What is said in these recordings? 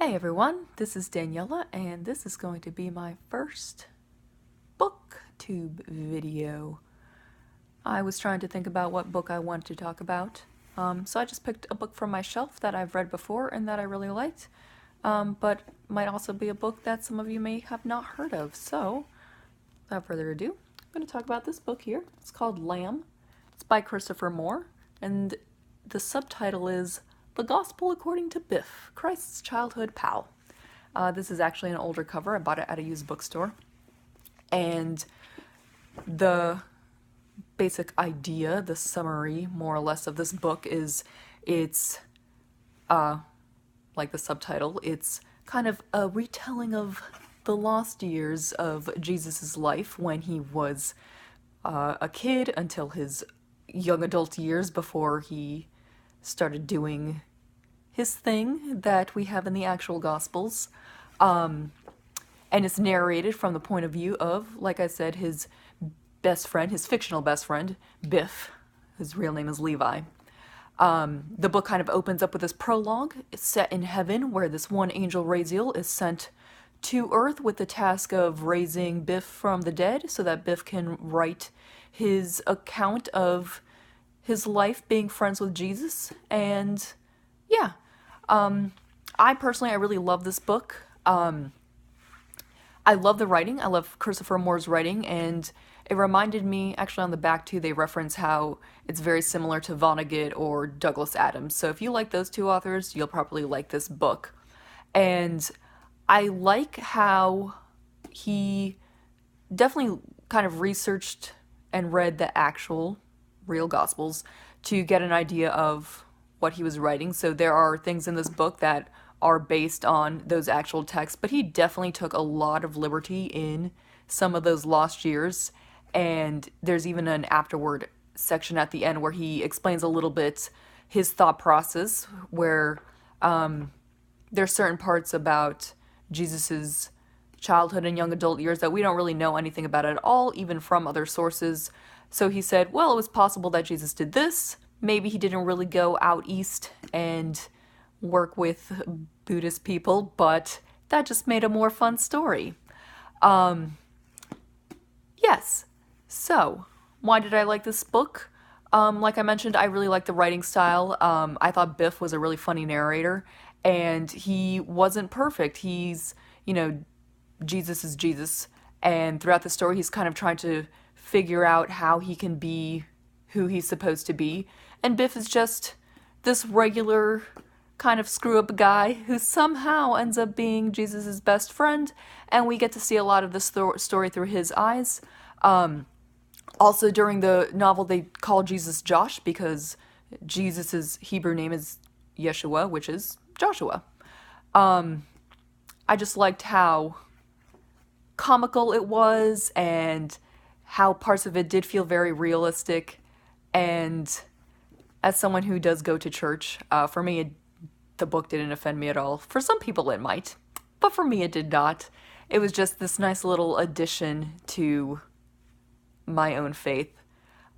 Hey everyone, this is Daniela, and this is going to be my first BookTube video. I was trying to think about what book I wanted to talk about, so I just picked a book from my shelf that I've read before and that I really liked, but might also be a book that some of you may have not heard of. So, without further ado, I'm going to talk about this book here. It's called Lamb. It's by Christopher Moore, and the subtitle is The Gospel According to Biff, Christ's Childhood Pal. This is actually an older cover. I bought it at a used bookstore. And the basic idea, the summary, more or less, of this book is it's, like the subtitle, it's kind of a retelling of the lost years of Jesus' life when he was a kid until his young adult years before he started doing his thing that we have in the actual Gospels. And it's narrated from the point of view of, like I said, his best friend, his fictional best friend, Biff. His real name is Levi. The book kind of opens up with this prologue. It's set in heaven, where this one angel, Raziel, is sent to Earth with the task of raising Biff from the dead so that Biff can write his account of his life being friends with Jesus. And yeah, I really love this book. I love the writing. I love Christopher Moore's writing, and it reminded me, actually on the back too, they reference how it's very similar to Vonnegut or Douglas Adams. So if you like those two authors, you'll probably like this book. And I like how he definitely kind of researched and read the actual real Gospels to get an idea of what he was writing. So there are things in this book that are based on those actual texts, but he definitely took a lot of liberty in some of those lost years. And there's even an afterward section at the end where he explains a little bit his thought process, where there's certain parts about Jesus's childhood and young adult years that we don't really know anything about at all, even from other sources. So he said, well, it was possible that Jesus did this. Maybe he didn't really go out east and work with Buddhist people, but that just made a more fun story. Yes. So, why did I like this book? Like I mentioned, I really like the writing style. I thought Biff was a really funny narrator, and he wasn't perfect. He's, Jesus is Jesus, and throughout the story, he's kind of trying to figure out how he can be who he's supposed to be. And Biff is just this regular kind of screw-up guy who somehow ends up being Jesus' best friend, and we get to see a lot of this story through his eyes. Also, during the novel, they call Jesus Josh because Jesus' Hebrew name is Yeshua, which is Joshua. I just liked how comical it was and how parts of it did feel very realistic. And as someone who does go to church, for me, the book didn't offend me at all. For some people it might, but for me it did not. It was just this nice little addition to my own faith.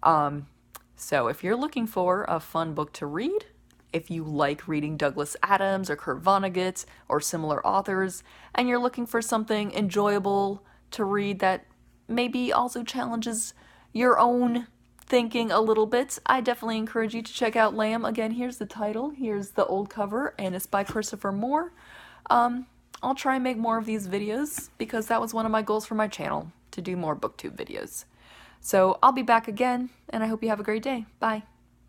So if you're looking for a fun book to read, if you like reading Douglas Adams or Kurt Vonnegut or similar authors, and you're looking for something enjoyable to read that maybe also challenges your own thinking a little bit, I definitely encourage you to check out Lamb. Again, here's the title, here's the old cover, and it's by Christopher Moore. I'll try and make more of these videos because that was one of my goals for my channel, to do more BookTube videos. So I'll be back again, and I hope you have a great day. Bye.